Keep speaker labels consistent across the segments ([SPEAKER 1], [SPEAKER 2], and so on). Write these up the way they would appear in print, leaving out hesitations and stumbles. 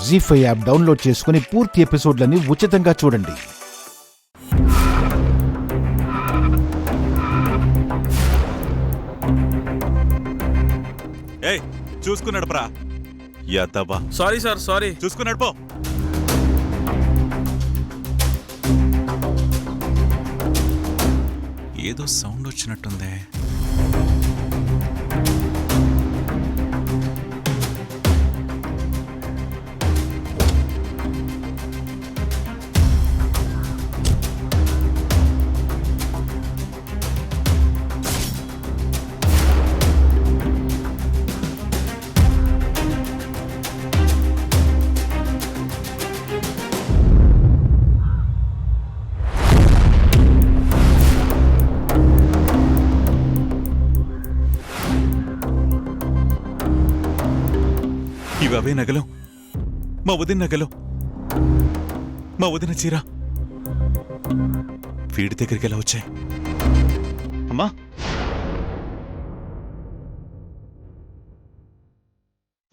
[SPEAKER 1] జీ5 app download చేసుకుని పూర్తి ఎపిసోడ్లని ఉచితంగా చూడండి.
[SPEAKER 2] ఏయ్ చూసుకున్నాడు ప్రా యాదవ్వా.
[SPEAKER 3] Sorry sir, sorry.
[SPEAKER 2] చూసుకున్నాడు పో. ఏదో సౌండ్ వచ్చినట్టుందే. ఇవే నగలు, మా వదిన నగలు, మా వదిన చీర వీడి దగ్గరికి ఎలా వచ్చాయి? అమ్మా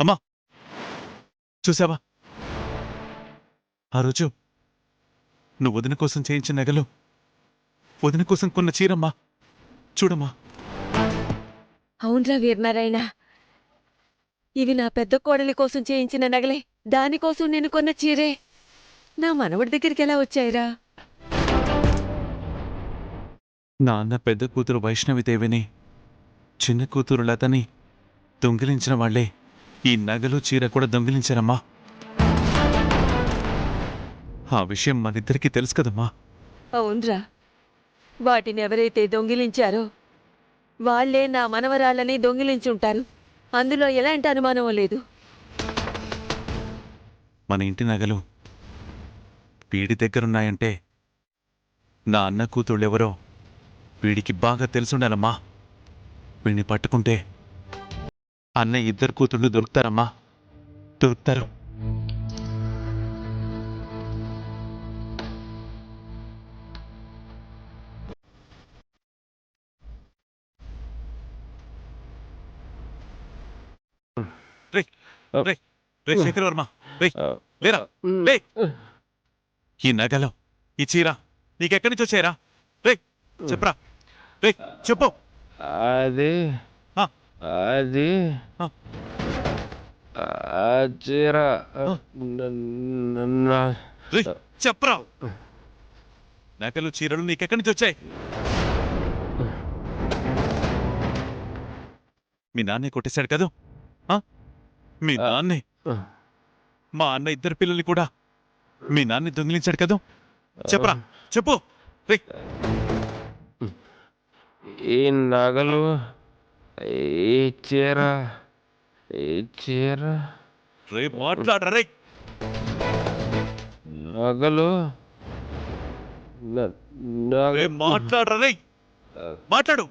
[SPEAKER 2] అమ్మా చూసావా ఆ రోజు నువ్వు వదిన కోసం చేయించిన నగలు, వదిన కోసం కొన్న చీరమ్మా, చూడమ్మా.
[SPEAKER 4] అవునరా వీరనారాయణ, ఇవి నా పెద్ద కోడలి కోసం చేయించిన నగలే. దానికోసం నేను కొన్న చీరే నా మనవడి దగ్గరికి ఎలా వచ్చాయిరా?
[SPEAKER 2] నాన్న పెద్ద కూతురు వైష్ణవిదేవిని, చిన్న కూతురు లతని దొంగిలించిన వాళ్లే ఈ నగలు చీర కూడా దొంగిలించారమ్మా. ఆ విషయం మనిద్దరికీ తెలుసు కదమ్మా.
[SPEAKER 4] అవునరా, వాటిని ఎవరైతే దొంగిలించారో వాళ్లే నా మనవరాళ్ళని దొంగిలించుంటారు. అందులో ఎలాంటి అనుమానం లేదు.
[SPEAKER 2] మన ఇంటి నగలు వీడి దగ్గరున్నాయంటే నా అన్న కూతుళ్ళెవరో వీడికి బాగా తెలుసుండాలమ్మా. వీడిని పట్టుకుంటే అన్న ఇద్దరు కూతుళ్ళు దొరుకుతారమ్మా, దొరుకుతారు. శేఖర్ వర్మ, లేరా, లే. ఈ నగలు, ఈ చీర నీకెక్కడి నుంచి వచ్చాయరా? రే చెప్పరా, రే చెప్పు.
[SPEAKER 3] అది అది చీర
[SPEAKER 2] చెప్పరా. నగలు చీరలు నీకెక్కడి నుంచి వచ్చాయి? మీ నాన్నే కొట్టేశాడు కదూ? మీ నాన్నే మా అన్న ఇద్దరు పిల్లల్ని కూడా మీ నాన్ని దొంగిలించాడు కదూ? చెప్పరా, చెప్పు.
[SPEAKER 3] ఈ నగలు, ఈ చీర, ఈ చీర,
[SPEAKER 2] రే మాట్లాడరా రే.
[SPEAKER 3] నగలు
[SPEAKER 2] రే మాట్లాడరా రే, మాట్లాడు.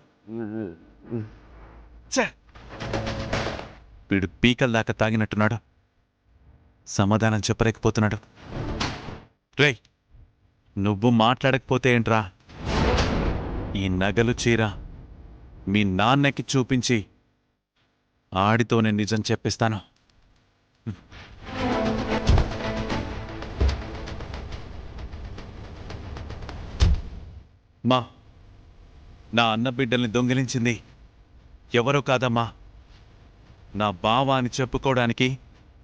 [SPEAKER 2] వీడు పీకల దాకా తాగినట్టున్నాడు, సమాధానం చెప్పలేకపోతున్నాడు. రే నువ్వు మాట్లాడకపోతే ఏంట్రా? ఈ నగలు చీర మీ నాన్నకి చూపించి ఆడితోనే నిజం చెప్పిస్తాను. మా నా అన్న బిడ్డల్ని దొంగిలించింది ఎవరో కాదమ్మా, నా బావ అని చెప్పుకోవడానికి,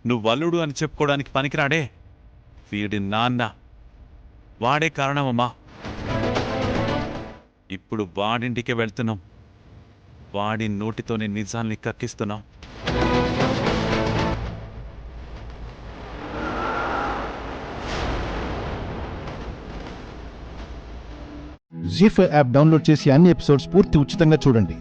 [SPEAKER 2] నువ్వు అల్లుడు అని చెప్పుకోవడానికి పనికిరాడే వీడి నాన్న. వాడే కారణమమ్మా. ఇప్పుడు వాడింటికే వెళ్తున్నాం, వాడి నోటితోనే నిజాన్ని కక్కిస్తున్నాం.
[SPEAKER 1] జీ5 యాప్ డౌన్లోడ్ చేసి అన్ని ఎపిసోడ్స్ పూర్తి ఉచితంగా చూడండి.